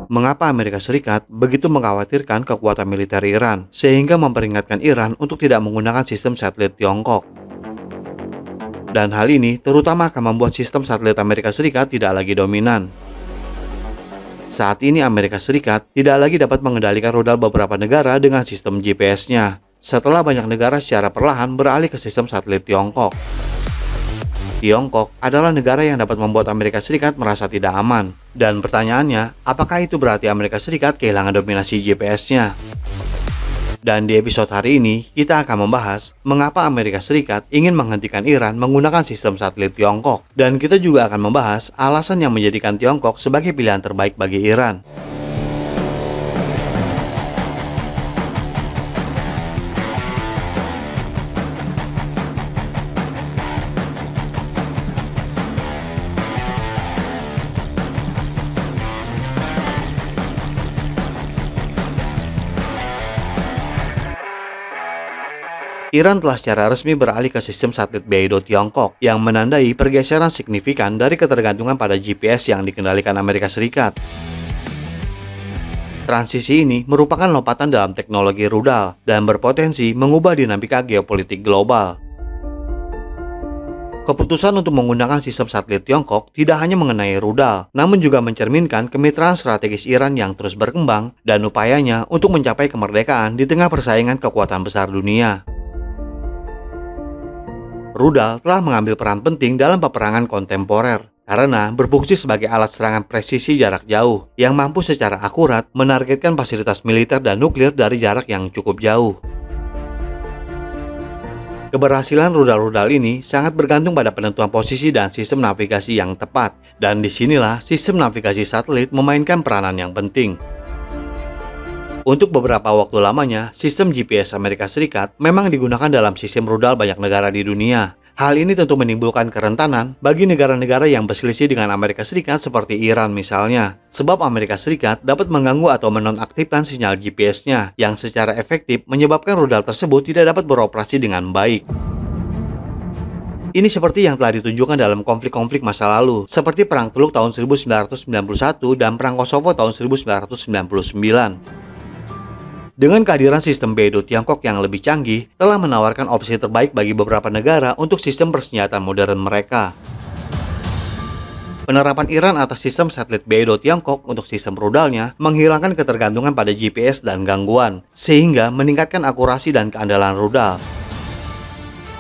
Mengapa Amerika Serikat begitu mengkhawatirkan kekuatan militer Iran, sehingga memperingatkan Iran untuk tidak menggunakan sistem satelit Tiongkok? Dan hal ini terutama akan membuat sistem satelit Amerika Serikat tidak lagi dominan. Saat ini Amerika Serikat tidak lagi dapat mengendalikan rudal beberapa negara dengan sistem GPS-nya, setelah banyak negara secara perlahan beralih ke sistem satelit Tiongkok. Tiongkok adalah negara yang dapat membuat Amerika Serikat merasa tidak aman. Dan pertanyaannya, apakah itu berarti Amerika Serikat kehilangan dominasi GPS-nya? Dan di episode hari ini, kita akan membahas mengapa Amerika Serikat ingin menghentikan Iran menggunakan sistem satelit Tiongkok. Dan kita juga akan membahas alasan yang menjadikan Tiongkok sebagai pilihan terbaik bagi Iran. Iran telah secara resmi beralih ke sistem satelit Beidou Tiongkok yang menandai pergeseran signifikan dari ketergantungan pada GPS yang dikendalikan Amerika Serikat. Transisi ini merupakan lompatan dalam teknologi rudal dan berpotensi mengubah dinamika geopolitik global. Keputusan untuk menggunakan sistem satelit Tiongkok tidak hanya mengenai rudal, namun juga mencerminkan kemitraan strategis Iran yang terus berkembang dan upayanya untuk mencapai kemerdekaan di tengah persaingan kekuatan besar dunia. Rudal telah mengambil peran penting dalam peperangan kontemporer karena berfungsi sebagai alat serangan presisi jarak jauh yang mampu secara akurat menargetkan fasilitas militer dan nuklir dari jarak yang cukup jauh. Keberhasilan rudal-rudal ini sangat bergantung pada penentuan posisi dan sistem navigasi yang tepat, dan disinilah sistem navigasi satelit memainkan peranan yang penting. Untuk beberapa waktu lamanya, sistem GPS Amerika Serikat memang digunakan dalam sistem rudal banyak negara di dunia. Hal ini tentu menimbulkan kerentanan bagi negara-negara yang berselisih dengan Amerika Serikat seperti Iran misalnya. Sebab Amerika Serikat dapat mengganggu atau menonaktifkan sinyal GPS-nya yang secara efektif menyebabkan rudal tersebut tidak dapat beroperasi dengan baik. Ini seperti yang telah ditunjukkan dalam konflik-konflik masa lalu, seperti Perang Teluk tahun 1991 dan Perang Kosovo tahun 1999. Dengan kehadiran sistem Beidou Tiongkok yang lebih canggih, telah menawarkan opsi terbaik bagi beberapa negara untuk sistem persenjataan modern mereka. Penerapan Iran atas sistem satelit Beidou Tiongkok untuk sistem rudalnya menghilangkan ketergantungan pada GPS dan gangguan, sehingga meningkatkan akurasi dan keandalan rudal.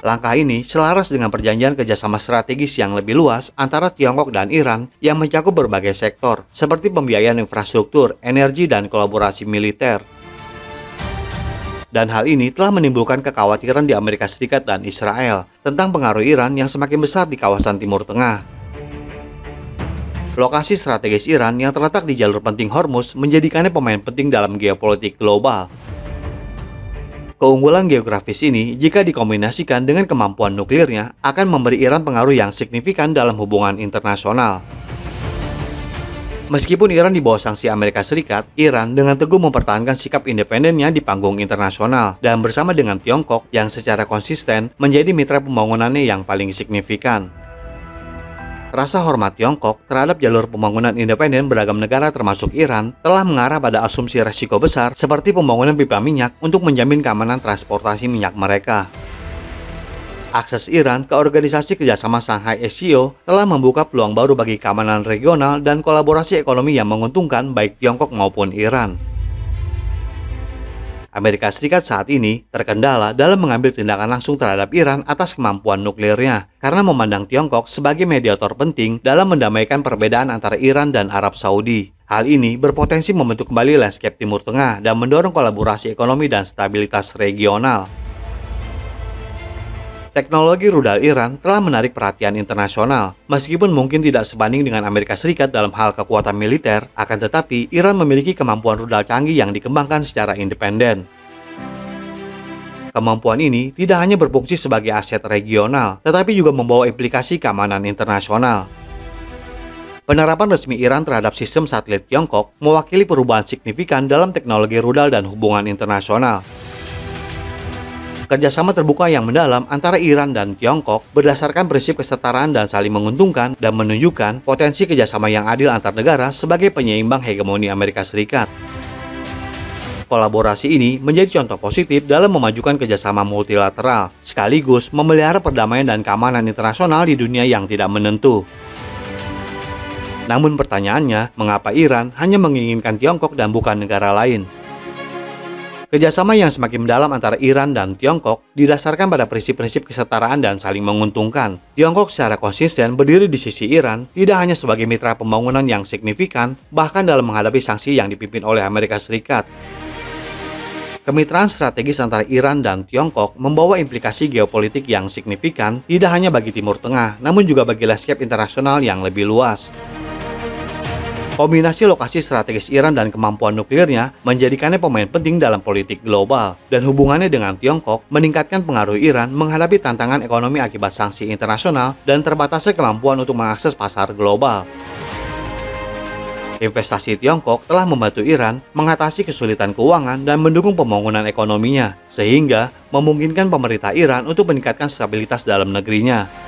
Langkah ini selaras dengan perjanjian kerjasama strategis yang lebih luas antara Tiongkok dan Iran yang mencakup berbagai sektor, seperti pembiayaan infrastruktur, energi, dan kolaborasi militer. Dan hal ini telah menimbulkan kekhawatiran di Amerika Serikat dan Israel tentang pengaruh Iran yang semakin besar di kawasan Timur Tengah. Lokasi strategis Iran yang terletak di jalur penting Hormuz menjadikannya pemain penting dalam geopolitik global. Keunggulan geografis ini, jika dikombinasikan dengan kemampuan nuklirnya, akan memberi Iran pengaruh yang signifikan dalam hubungan internasional. Meskipun Iran di bawah sanksi Amerika Serikat, Iran dengan teguh mempertahankan sikap independennya di panggung internasional dan bersama dengan Tiongkok yang secara konsisten menjadi mitra pembangunannya yang paling signifikan. Rasa hormat Tiongkok terhadap jalur pembangunan independen beragam negara termasuk Iran telah mengarah pada asumsi resiko besar seperti pembangunan pipa minyak untuk menjamin keamanan transportasi minyak mereka. Akses Iran ke Organisasi Kerjasama Shanghai SCO telah membuka peluang baru bagi keamanan regional dan kolaborasi ekonomi yang menguntungkan baik Tiongkok maupun Iran. Amerika Serikat saat ini terkendala dalam mengambil tindakan langsung terhadap Iran atas kemampuan nuklirnya karena memandang Tiongkok sebagai mediator penting dalam mendamaikan perbedaan antara Iran dan Arab Saudi. Hal ini berpotensi membentuk kembali landscape Timur Tengah dan mendorong kolaborasi ekonomi dan stabilitas regional. Teknologi rudal Iran telah menarik perhatian internasional. Meskipun mungkin tidak sebanding dengan Amerika Serikat dalam hal kekuatan militer, akan tetapi Iran memiliki kemampuan rudal canggih yang dikembangkan secara independen. Kemampuan ini tidak hanya berfungsi sebagai aset regional, tetapi juga membawa implikasi keamanan internasional. Penerapan resmi Iran terhadap sistem satelit Tiongkok mewakili perubahan signifikan dalam teknologi rudal dan hubungan internasional. Kerjasama terbuka yang mendalam antara Iran dan Tiongkok berdasarkan prinsip kesetaraan dan saling menguntungkan dan menunjukkan potensi kerjasama yang adil antar negara sebagai penyeimbang hegemoni Amerika Serikat. Kolaborasi ini menjadi contoh positif dalam memajukan kerjasama multilateral, sekaligus memelihara perdamaian dan keamanan internasional di dunia yang tidak menentu. Namun pertanyaannya, mengapa Iran hanya menginginkan Tiongkok dan bukan negara lain? Kerjasama yang semakin mendalam antara Iran dan Tiongkok didasarkan pada prinsip-prinsip kesetaraan dan saling menguntungkan. Tiongkok secara konsisten berdiri di sisi Iran, tidak hanya sebagai mitra pembangunan yang signifikan, bahkan dalam menghadapi sanksi yang dipimpin oleh Amerika Serikat. Kemitraan strategis antara Iran dan Tiongkok membawa implikasi geopolitik yang signifikan tidak hanya bagi Timur Tengah, namun juga bagi landscape internasional yang lebih luas. Kombinasi lokasi strategis Iran dan kemampuan nuklirnya menjadikannya pemain penting dalam politik global, dan hubungannya dengan Tiongkok meningkatkan pengaruh Iran menghadapi tantangan ekonomi akibat sanksi internasional dan terbatasnya kemampuan untuk mengakses pasar global. Investasi Tiongkok telah membantu Iran mengatasi kesulitan keuangan dan mendukung pembangunan ekonominya, sehingga memungkinkan pemerintah Iran untuk meningkatkan stabilitas dalam negerinya.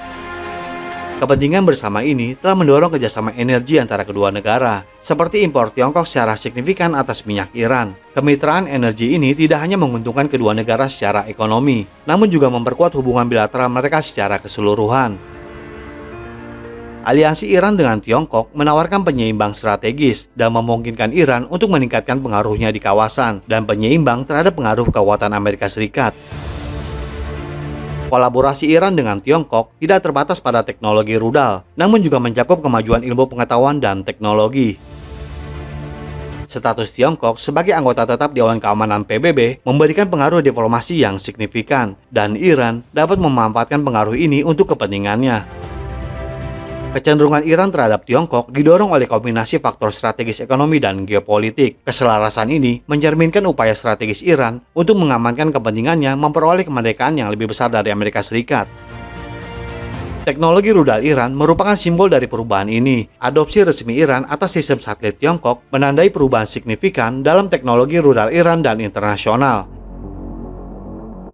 Kepentingan bersama ini telah mendorong kerjasama energi antara kedua negara, seperti impor Tiongkok secara signifikan atas minyak Iran. Kemitraan energi ini tidak hanya menguntungkan kedua negara secara ekonomi, namun juga memperkuat hubungan bilateral mereka secara keseluruhan. Aliansi Iran dengan Tiongkok menawarkan penyeimbang strategis dan memungkinkan Iran untuk meningkatkan pengaruhnya di kawasan dan penyeimbang terhadap pengaruh kekuatan Amerika Serikat. Kolaborasi Iran dengan Tiongkok tidak terbatas pada teknologi rudal, namun juga mencakup kemajuan ilmu pengetahuan dan teknologi. Status Tiongkok sebagai anggota tetap Dewan Keamanan PBB memberikan pengaruh diplomasi yang signifikan, dan Iran dapat memanfaatkan pengaruh ini untuk kepentingannya. Kecenderungan Iran terhadap Tiongkok didorong oleh kombinasi faktor strategis ekonomi dan geopolitik. Keselarasan ini mencerminkan upaya strategis Iran untuk mengamankan kepentingannya memperoleh kemerdekaan yang lebih besar dari Amerika Serikat. Teknologi rudal Iran merupakan simbol dari perubahan ini. Adopsi resmi Iran atas sistem satelit Tiongkok menandai perubahan signifikan dalam teknologi rudal Iran dan internasional.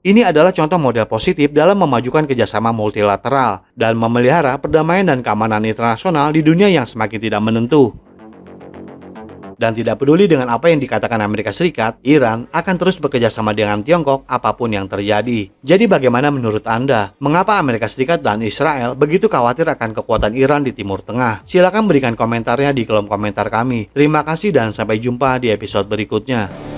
Ini adalah contoh model positif dalam memajukan kerjasama multilateral dan memelihara perdamaian dan keamanan internasional di dunia yang semakin tidak menentu. Dan tidak peduli dengan apa yang dikatakan Amerika Serikat, Iran akan terus bekerja sama dengan Tiongkok apapun yang terjadi. Jadi bagaimana menurut Anda? Mengapa Amerika Serikat dan Israel begitu khawatir akan kekuatan Iran di Timur Tengah? Silakan berikan komentarnya di kolom komentar kami. Terima kasih dan sampai jumpa di episode berikutnya.